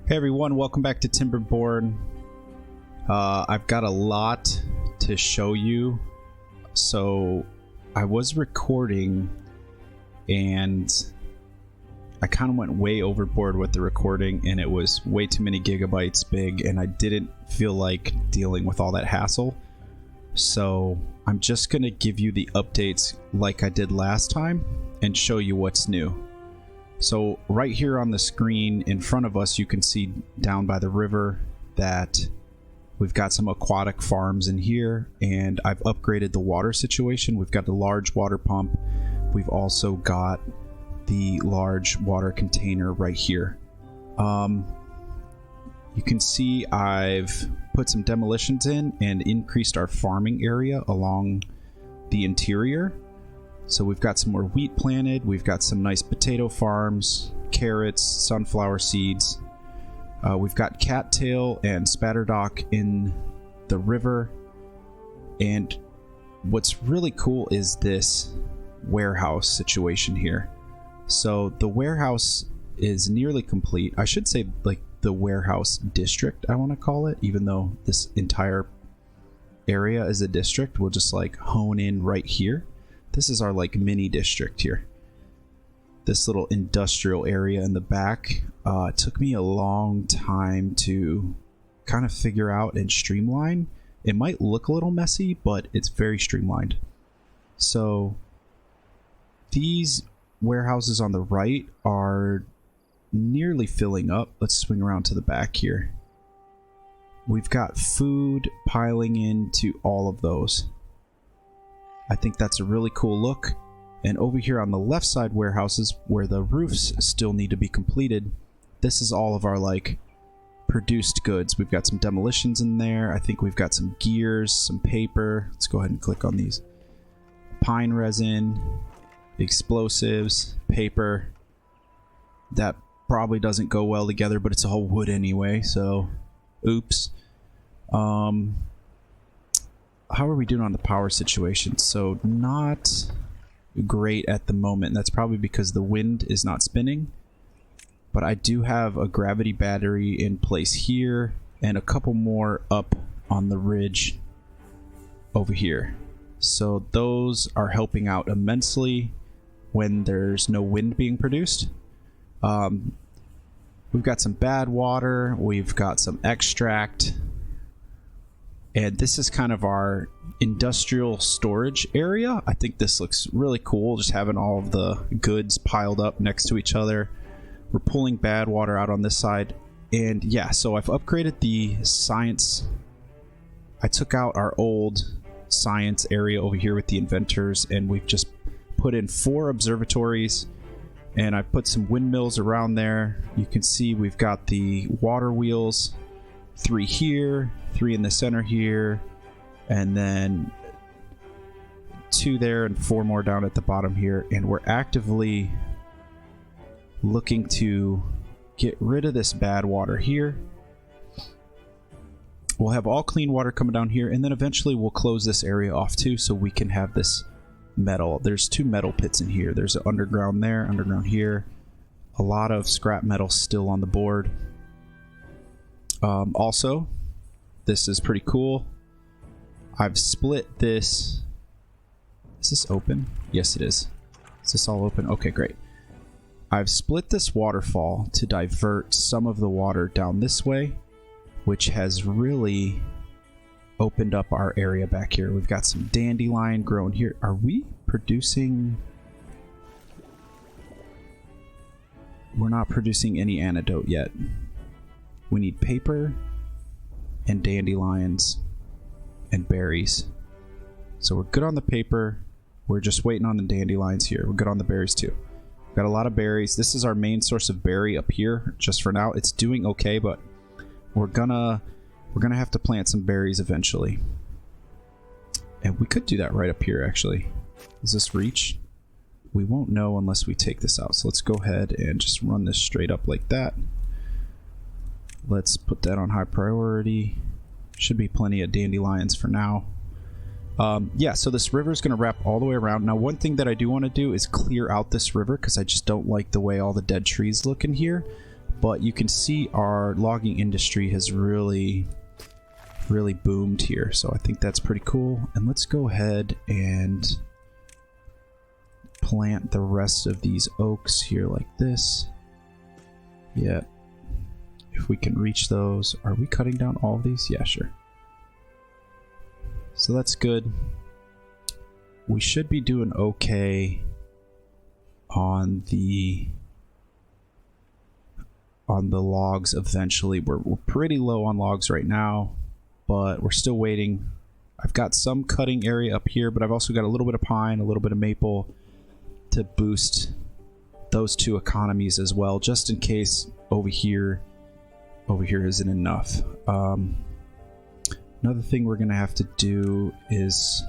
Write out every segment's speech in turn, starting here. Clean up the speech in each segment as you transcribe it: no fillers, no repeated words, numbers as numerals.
Hey everyone, welcome back to Timberborn. I've got a lot to show you. So I was recording and I kind of went way overboard with the recording and it was way too many gigabytes big and I didn't feel like dealing with all that hassle. So I'm just going to give you the updates like I did last time and show you what's new. So right here on the screen in front of us, you can see down by the river that we've got some aquatic farms in here, and I've upgraded the water situation. We've got the large water pump. We've also got the large water container right here. You can see I've put some demolitions in and increased our farming area along the interior. So we've got some more wheat planted, we've got some nice potato farms, carrots, sunflower seeds. We've got cattail and spatterdock in the river. And what's really cool is this warehouse situation here. So the warehouse is nearly complete. I should say like the warehouse district, I want to call it, even though this entire area is a district. We'll just like hone in right here. This is our like mini district here. This little industrial area in the back. It took me a long time to kind of figure out and streamline. It might look a little messy, but it's very streamlined. So these warehouses on the right are nearly filling up. Let's swing around to the back here. We've got food piling into all of those. I think that's a really cool look. And over here on the left side warehouses where the roofs still need to be completed, this is all of our like produced goods. We've got some demolitions in there. I think we've got some gears, some paper. Let's go ahead and click on these. Pine resin, explosives, paper. That probably doesn't go well together, but it's all wood anyway, so oops. How are we doing on the power situation? So not great at the moment. That's probably because the wind is not spinning. But I do have a gravity battery in place here and a couple more up on the ridge over here. So those are helping out immensely when there's no wind being produced. We've got some bad water. We've got some extract. And this is kind of our industrial storage area. I think this looks really cool, just having all of the goods piled up next to each other. We're pulling bad water out on this side. And yeah, so I've upgraded the science. I took out our old science area over here with the inventors, and we've just put in 4 observatories. And I put some windmills around there. You can see we've got the water wheels. 3 here, 3 in the center here, and then 2 there and 4 more down at the bottom here. And we're actively looking to get rid of this bad water here. We'll have all clean water coming down here, and then eventually we'll close this area off too so we can have this metal. There's 2 metal pits in here. There's an underground there, underground here. A lot of scrap metal still on the board. Also, this is pretty cool. I've split this. Is this open? Yes, it is. Is this all open? Okay, great. I've split this waterfall to divert some of the water down this way, which has really opened up our area back here. We've got some dandelion growing here. Are we producing? We're not producing any antidote yet. We need paper and dandelions and berries. So we're good on the paper. We're just waiting on the dandelions here. We're good on the berries too. Got a lot of berries. This is our main source of berry up here just for now. It's doing okay, but we're gonna have to plant some berries eventually. And we could do that right up here actually. Does this reach? We won't know unless we take this out. So let's go ahead and just run this straight up like that. Let's put that on high priority. Should be plenty of dandelions for now. Yeah, so this river is going to wrap all the way around. Now, one thing that I do want to do is clear out this river because I just don't like the way all the dead trees look in here. But you can see our logging industry has really boomed here. So I think that's pretty cool. And let's go ahead and plant the rest of these oaks here like this. Yeah. If we can reach those. Are we cutting down all of these? Yeah, sure. So that's good. We should be doing okay on the logs eventually. We're pretty low on logs right now, but we're still waiting. I've got some cutting area up here, but I've also got a little bit of pine, a little bit of maple to boost those two economies as well, just in case over here isn't enough. Another thing we're gonna have to do is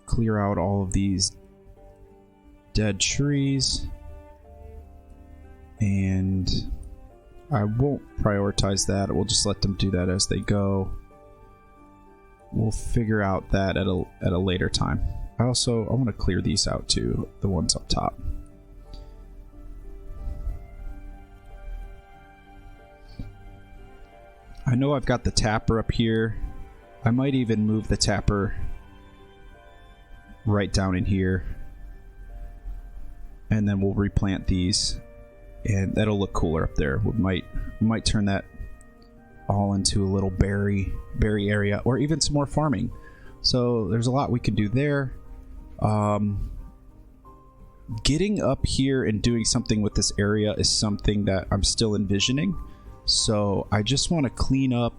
clear out all of these dead trees, and I won't prioritize that. We'll just let them do that as they go. We'll figure out that at a later time. I want to clear these out too, the ones up top. I know I've got the tapper up here. I might even move the tapper right down in here, and then we'll replant these, and that'll look cooler up there. We might turn that all into a little berry area, or even some more farming. So there's a lot we can do there. Getting up here and doing something with this area is something that I'm still envisioning. So I just want to clean up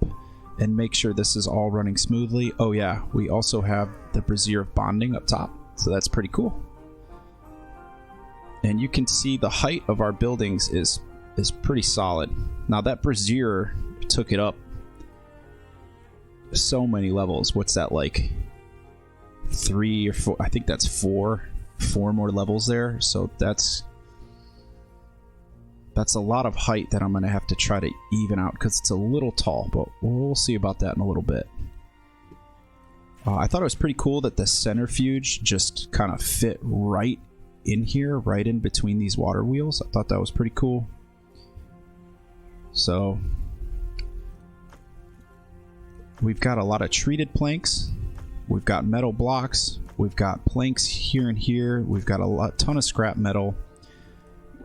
and make sure this is all running smoothly. Oh yeah, we also have the brazier of bonding up top, so that's pretty cool. And you can see the height of our buildings is pretty solid. Now that brazier took it up so many levels. What's that, like 3 or 4? I think that's four more levels there. So that's a lot of height that I'm going to have to try to even out because it's a little tall, but we'll see about that in a little bit. I thought it was pretty cool that the centrifuge just kind of fit right in here, right in between these water wheels. I thought that was pretty cool. So we've got a lot of treated planks. We've got metal blocks. We've got planks here and here. We've got a ton of scrap metal.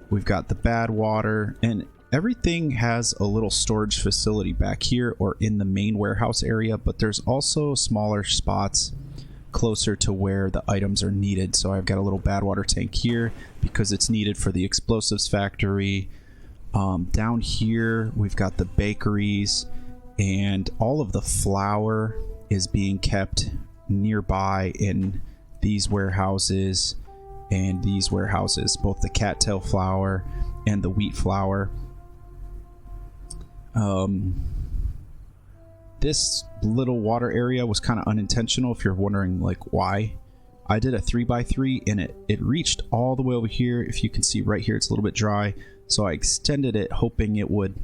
We've got the bad water, and everything has a little storage facility back here or in the main warehouse area, but there's also smaller spots closer to where the items are needed. So I've got a little bad water tank here because it's needed for the explosives factory. Down here, we've got the bakeries, and all of the flour is being kept nearby in these warehouses and these warehouses, both the cattail flour and the wheat flour. This little water area was kind of unintentional, if you're wondering like why. I did a 3x3 and it reached all the way over here. If you can see right here, it's a little bit dry, so I extended it hoping it would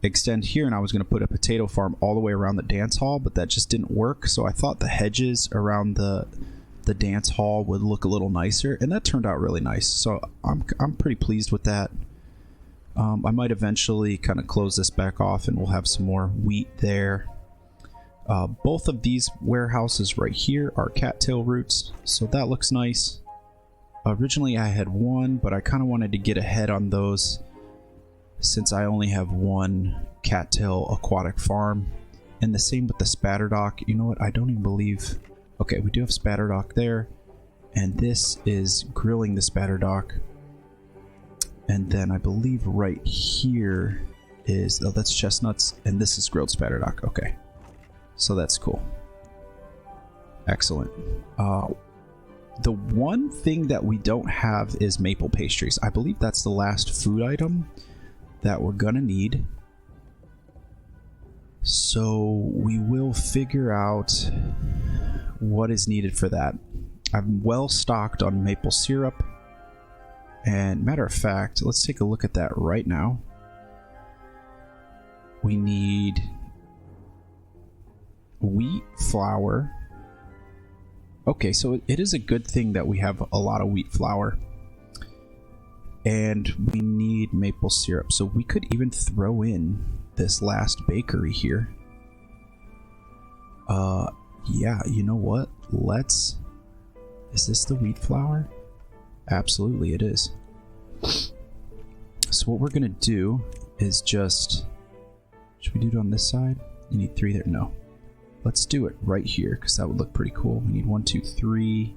extend here, and I was going to put a potato farm all the way around the dance hall, but that just didn't work. So I thought the hedges around the dance hall would look a little nicer, and that turned out really nice. So I'm pretty pleased with that. I might eventually kind of close this back off and we'll have some more wheat there. Both of these warehouses right here are cattail roots, so that looks nice. Originally I had one, but I kind of wanted to get ahead on those since I only have one cattail aquatic farm. And the same with the spatter dock. You know what, I don't even believe... Okay, we do have spatter dock there, and this is grilling the spatter dock. And then I believe right here is... Oh, that's chestnuts, and this is grilled spatter dock. Okay, so that's cool. Excellent. The one thing that we don't have is maple pastries. I believe that's the last food item that we're gonna need. So we will figure out what is needed for that. I'm well stocked on maple syrup. And matter of fact, let's take a look at that right now. We need wheat flour. Okay, so it is a good thing that we have a lot of wheat flour. And we need maple syrup. So we could even throw in this last bakery here. Yeah, you know what? Let's... Is this the wheat flour? Absolutely, it is. So what we're going to do is just... Should we do it on this side? You need 3 there? No. Let's do it right here, because that would look pretty cool. We need 1, 2, 3.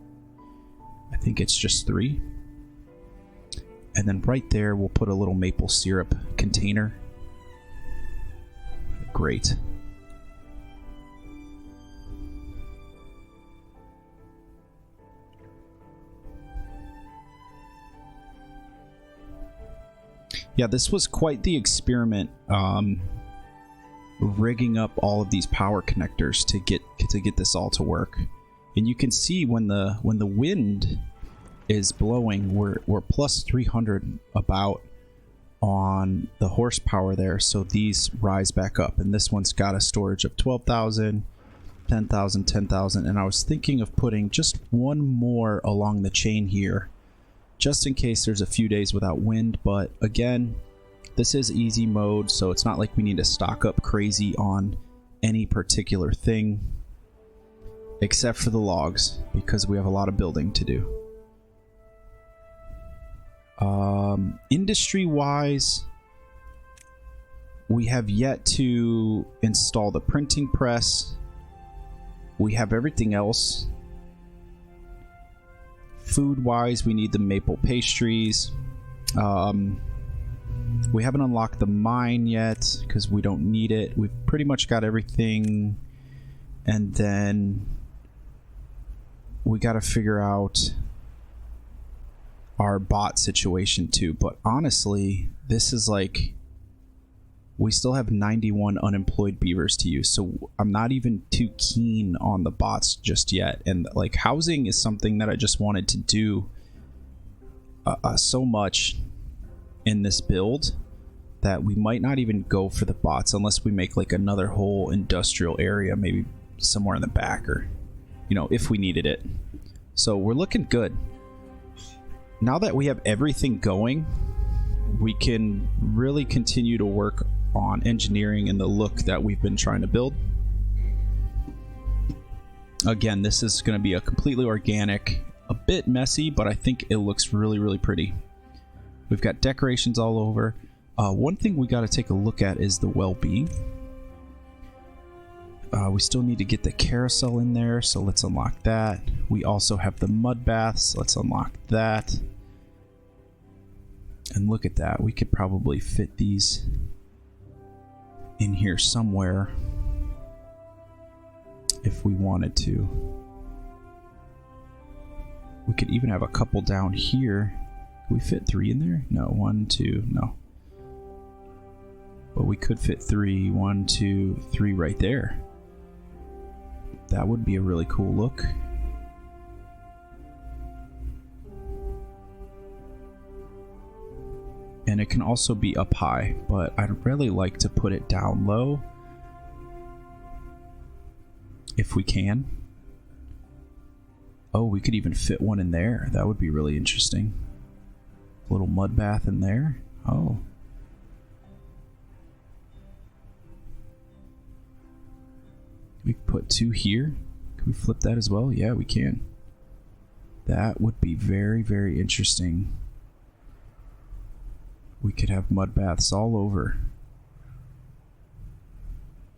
I think it's just 3. And then right there, we'll put a little maple syrup container. Great. Yeah, this was quite the experiment, rigging up all of these power connectors to get this all to work. And you can see when the wind is blowing, we're plus 300 about on the horsepower there, so these rise back up. And this one's got a storage of 12,000, 10,000, 10,000, and I was thinking of putting just one more along the chain here, just in case there's a few days without wind. But again, this is easy mode, so it's not like we need to stock up crazy on any particular thing, except for the logs, because we have a lot of building to do. Industry-wise, we have yet to install the printing press. We have everything else. Food-wise, we need the maple pastries. We haven't unlocked the mine yet because we don't need it. We've pretty much got everything. And then we got to figure out our bot situation too. But honestly, this is like, we still have 91 unemployed beavers to use, so I'm not even too keen on the bots just yet. And like, housing is something that I just wanted to do so much in this build that we might not even go for the bots unless we make like another whole industrial area, maybe somewhere in the back, or if we needed it. So we're looking good. Now that we have everything going, we can really continue to work on engineering and the look that we've been trying to build. Again, this is going to be a completely organic, a bit messy, but I think it looks really, really pretty. We've got decorations all over. One thing we got to take a look at is the well-being. We still need to get the carousel in there, so let's unlock that. We also have the mud baths. Let's unlock that. And look at that. We could probably fit these in here somewhere if we wanted to. We could even have a couple down here. Can we fit 3 in there? No, 1, 2, no. But we could fit 3, 1, 2, 3 right there. That would be a really cool look. And it can also be up high, but I'd really like to put it down low if we can. Oh, we could even fit one in there. That would be really interesting. A little mud bath in there. Oh. We could put 2 here. Can we flip that as well? Yeah, we can. That would be very, very interesting. We could have mud baths all over.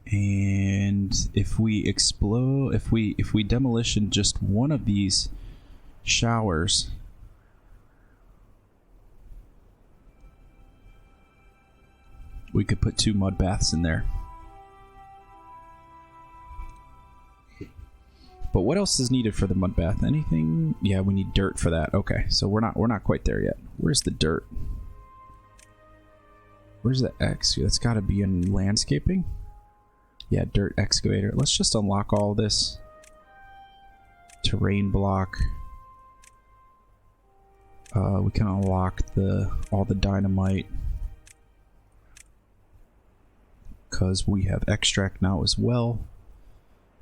And if we explode, if we demolition just one of these showers, we could put 2 mud baths in there. But what else is needed for the mud bath? Anything? Yeah, we need dirt for that. Okay, so we're not quite there yet. Where's the dirt? Where's the X? That's got to be in landscaping. Yeah, dirt excavator. Let's just unlock all this. Terrain block. We can unlock all the dynamite because we have extract now as well.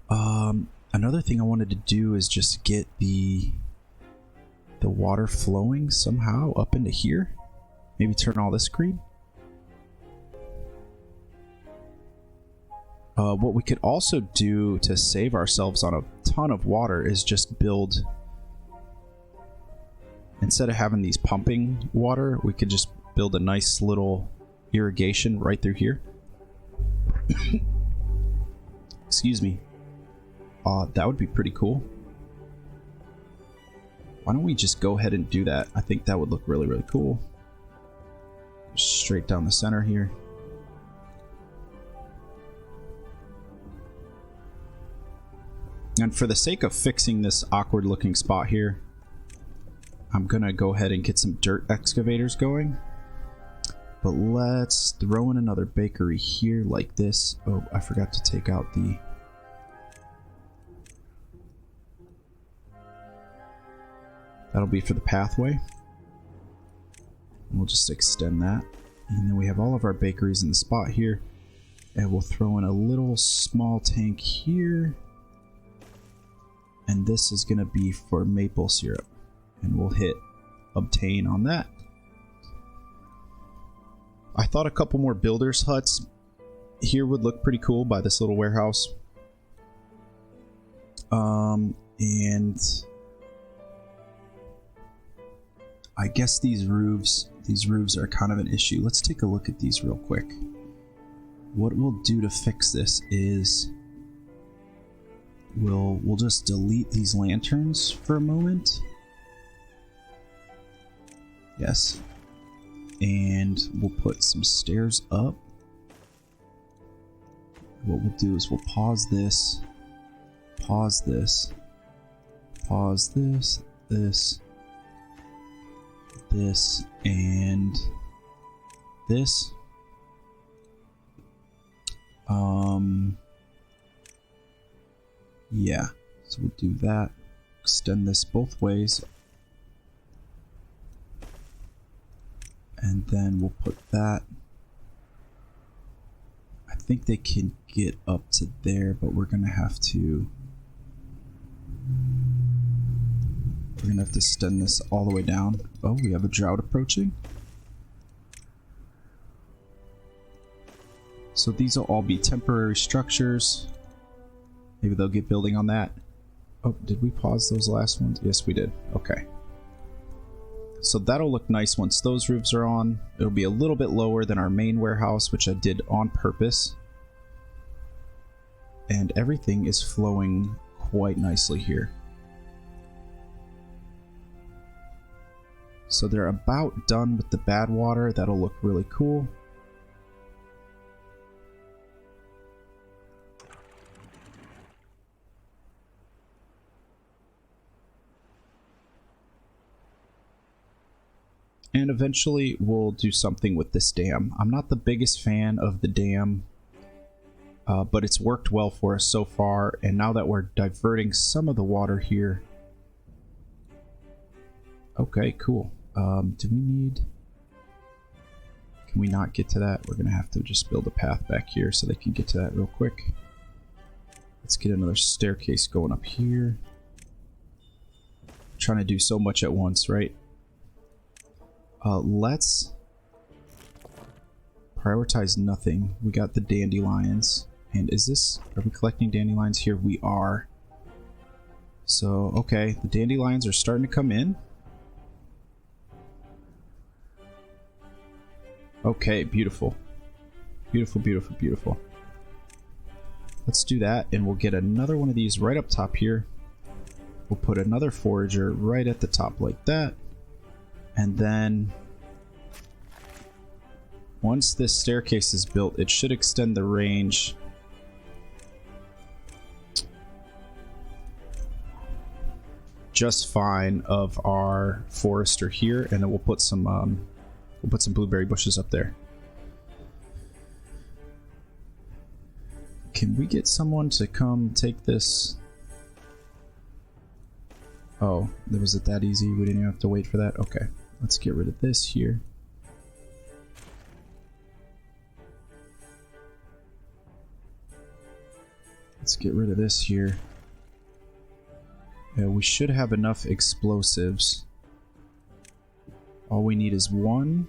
Another thing I wanted to do is just get the water flowing somehow up into here. Maybe turn all this green. What we could also do to save ourselves on a ton of water is just build, instead of having these pumping water, we could just build a nice little irrigation right through here. Excuse me. That would be pretty cool. Why don't we just go ahead and do that? I think that would look really, really cool. Straight down the center here. And for the sake of fixing this awkward looking spot here, I'm gonna go ahead and get some dirt excavators going. But let's throw in another bakery here like this. Oh, I forgot to take out the... That'll be for the pathway. We'll just extend that. And then we have all of our bakeries in the spot here. And we'll throw in a little small tank here. And this is going to be for maple syrup. And we'll hit obtain on that. I thought a couple more builders' huts here would look pretty cool by this little warehouse. And I guess these roofs are kind of an issue. Let's take a look at these real quick. What we'll do to fix this is we'll just delete these lanterns for a moment. Yes. And we'll put some stairs up. What we'll do is we'll pause this, pause this, pause this, this, and this. Yeah, so we'll do that. Extend this both ways. And then we'll put that. I think they can get up to there, but we're gonna have to extend this all the way down. Oh, we have a drought approaching. So these will all be temporary structures. Maybe they'll get building on that. Oh, did we pause those last ones? Yes, we did. Okay. So that'll look nice once those roofs are on. It'll be a little bit lower than our main warehouse, which I did on purpose. And everything is flowing quite nicely here. So they're about done with the bad water. That'll look really cool. And eventually we'll do something with this dam. I'm not the biggest fan of the dam, but it's worked well for us so far. And now that we're diverting some of the water here. Okay, cool. Do we need... Can we not get to that? We're going to have to just build a path back here so they can get to that real quick. Let's get another staircase going up here. I'm trying to do so much at once, right? Let's prioritize nothing. We got the dandelions. And is this... Are we collecting dandelions here? We are. So, okay. The dandelions are starting to come in. Okay, beautiful. Beautiful, beautiful, beautiful. Let's do that, and we'll get another one of these right up top here. We'll put another forager right at the top like that. And then once this staircase is built, it should extend the range just fine of our forester here, and then we'll put some blueberry bushes up there. Can we get someone to come take this? Oh, was it that easy? We didn't even have to wait for that? Okay, let's get rid of this here. Let's get rid of this here. Yeah, we should have enough explosives. All we need is one.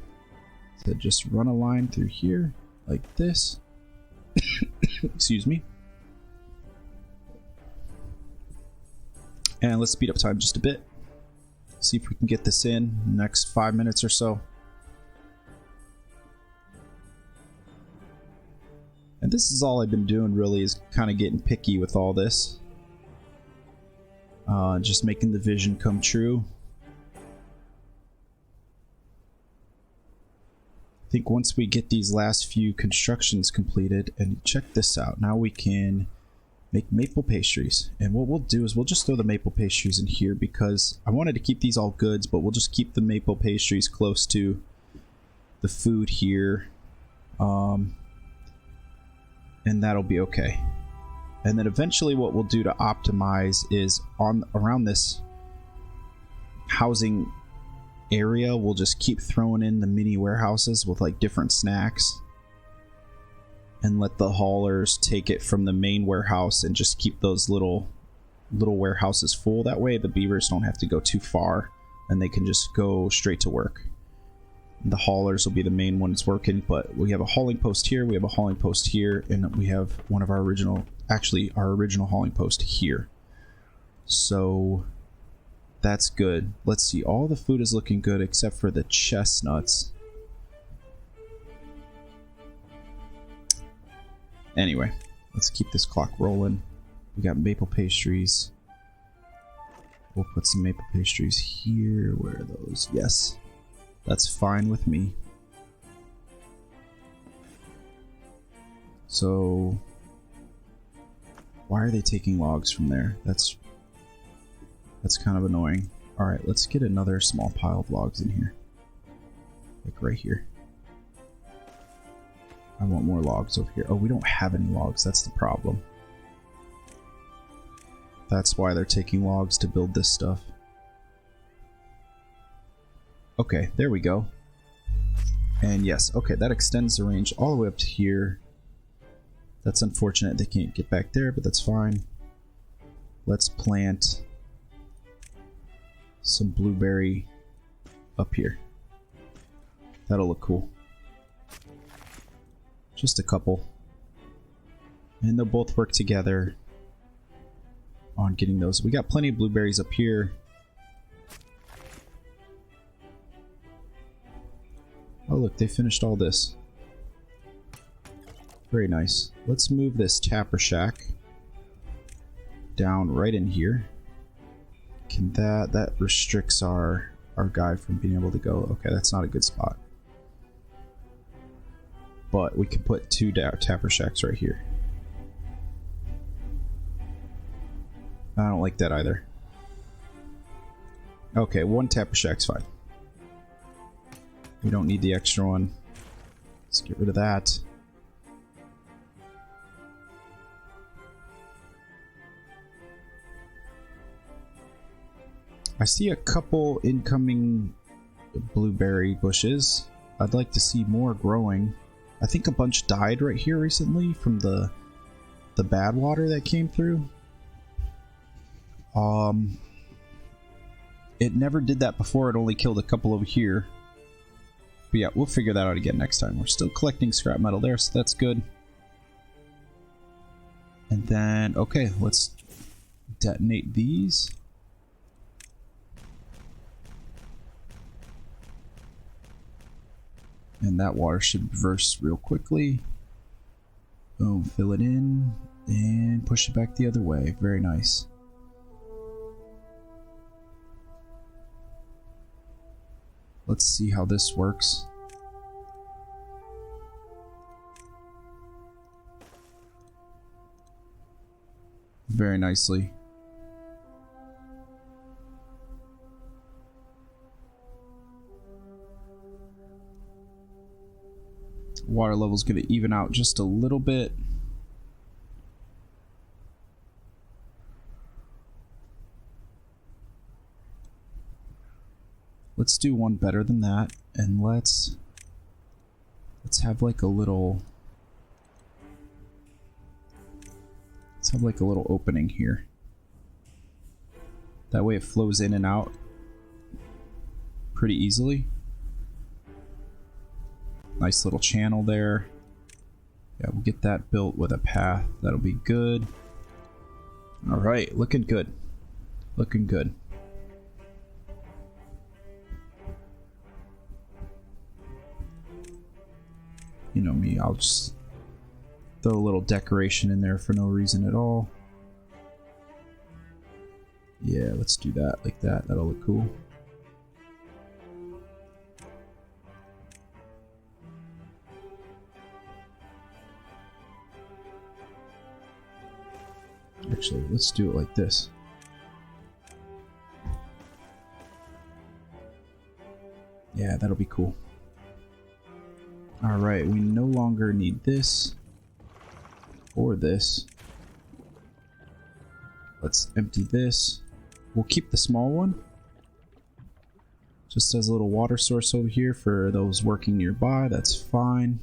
So just run a line through here like this. Excuse me. And let's speed up time just a bit. See if we can get this in the next 5 minutes or so. And this is all I've been doing really, is kind of getting picky with all this. Just making the vision come true. I think once we get these last few constructions completed, and check this out, now we can make maple pastries. And what we'll do is we'll just throw the maple pastries in here, because I wanted to keep these all goods, but we'll just keep the maple pastries close to the food here. And that'll be okay. And then eventually what we'll do to optimize is around this housing area, we'll just keep throwing in the mini warehouses with like different snacks, and let the haulers take it from the main warehouse and just keep those little warehouses full. That way the beavers don't have to go too far and they can just go straight to work. The haulers will be the main ones working, but we have a hauling post here, we have a hauling post here, and we have one of our original hauling post here. So that's good. Let's see, all the food is looking good except for the chestnuts. Anyway, let's keep this clock rolling. We got maple pastries. We'll put some maple pastries here. Where are those? Yes. That's fine with me. So, why are they taking logs from there? That's kind of annoying. Alright, let's get another small pile of logs in here. Like right here. I want more logs over here. Oh, we don't have any logs. That's the problem. That's why they're taking logs to build this stuff. Okay, there we go. And yes, okay, that extends the range all the way up to here. That's unfortunate they can't get back there, but that's fine. Let's plant some blueberry up here. That'll look cool. Just a couple. And they'll both work together on getting those. We got plenty of blueberries up here. Oh look, they finished all this. Very nice. Let's move this tapper shack down right in here. Can that restricts our guy from being able to go. Okay, that's not a good spot. But we can put two tapper shacks right here. I don't like that either. Okay, one tapper shack's fine. We don't need the extra one. Let's get rid of that. I see a couple incoming blueberry bushes. I'd like to see more growing. I think a bunch died right here recently from the bad water that came through. It never did that before. It only killed a couple over here. But yeah, we'll figure that out again next time. We're still collecting scrap metal there, so that's good. And then, okay, let's detonate these. And that water should reverse real quickly. Boom, fill it in and push it back the other way. Very nice. Let's see how this works. Very nicely. Water level is going to even out just a little bit. Let's do one better than that, and let's have like a little opening here. That way it flows in and out pretty easily. Nice little channel there. Yeah, we'll get that built with a path. That'll be good. All right, looking good. Looking good. You know me, I'll just throw a little decoration in there for no reason at all. Yeah, let's do that like that. That'll look cool. Actually, let's do it like this. Yeah, that'll be cool. Alright, we no longer need this or this. Let's empty this. We'll keep the small one. Just as a little water source over here for those working nearby, that's fine.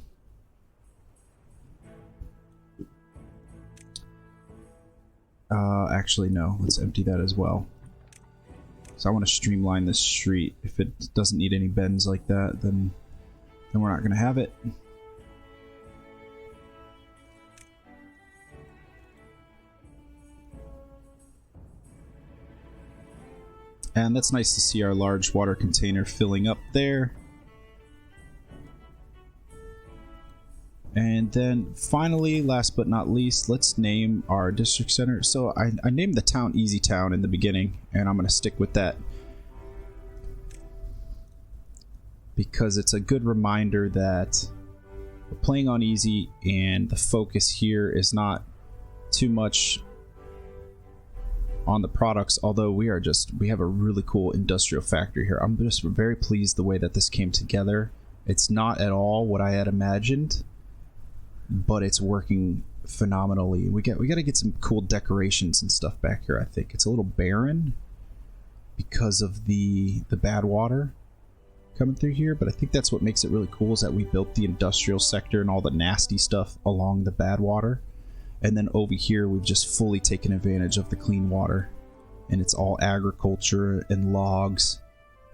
Actually, no. Let's empty that as well. So I want to streamline this street. If it doesn't need any bends like that, then we're not going to have it. And that's nice to see our large water container filling up there. And then finally, last but not least, let's name our district center. So I named the town Easy Town in the beginning, and I'm going to stick with that. Because it's a good reminder that we're playing on easy, and the focus here is not too much on the products, although we have a really cool industrial factory here. I'm just very pleased the way that this came together. It's not at all what I had imagined, but it's working phenomenally. We got to get some cool decorations and stuff back here. I think it's a little barren because of the bad water coming through here, but I think that's what makes it really cool, is that we built the industrial sector and all the nasty stuff along the bad water, and then over here we've just fully taken advantage of the clean water, and it's all agriculture and logs.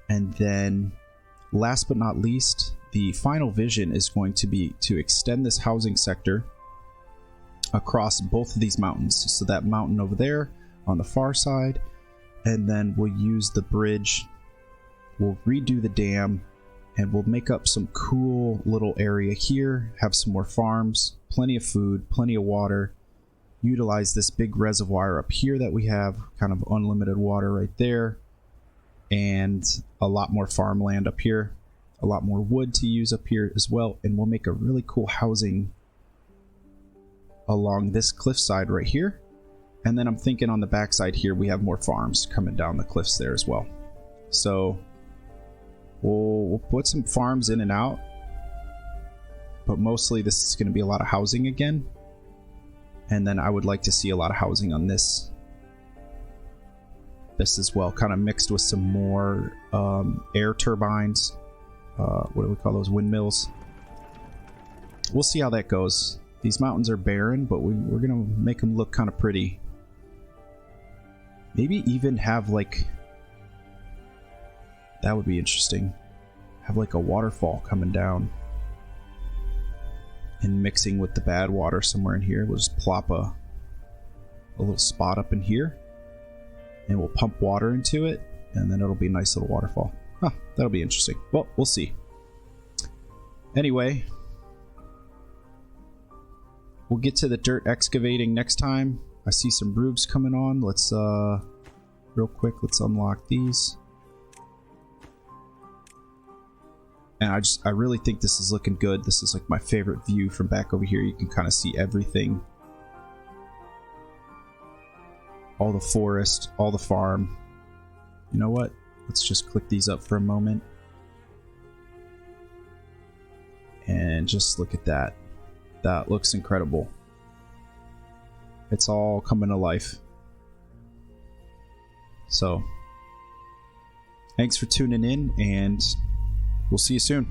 And then last but not least, the final vision is going to be to extend this housing sector across both of these mountains. So that mountain over there on the far side, and then we'll use the bridge, we'll redo the dam, and we'll make up some cool little area here, have some more farms, plenty of food, plenty of water, utilize this big reservoir up here that we have, kind of unlimited water right there, and a lot more farmland up here, a lot more wood to use up here as well, and we'll make a really cool housing along this cliffside right here. And then I'm thinking on the backside here we have more farms coming down the cliffs there as well. So we'll put some farms in and out, but mostly this is going to be a lot of housing again. And then I would like to see a lot of housing on this as well, kind of mixed with some more air turbines. What do we call those? Windmills. We'll see how that goes. These mountains are barren, but we're gonna make them look kind of pretty. Maybe even have like, that would be interesting, have like a waterfall coming down and mixing with the bad water somewhere in here. We'll just plop a little spot up in here, and we'll pump water into it, and then it'll be a nice little waterfall. Huh, that'll be interesting. Well, we'll see. Anyway, we'll get to the dirt excavating next time. I see some roofs coming on. Let's real quick, let's unlock these. And I really think this is looking good. This is like my favorite view from back over here. You can kind of see everything. All the forest, all the farm. You know what? Let's just click these up for a moment. And just look at that. That looks incredible. It's all coming to life. So, thanks for tuning in, and we'll see you soon.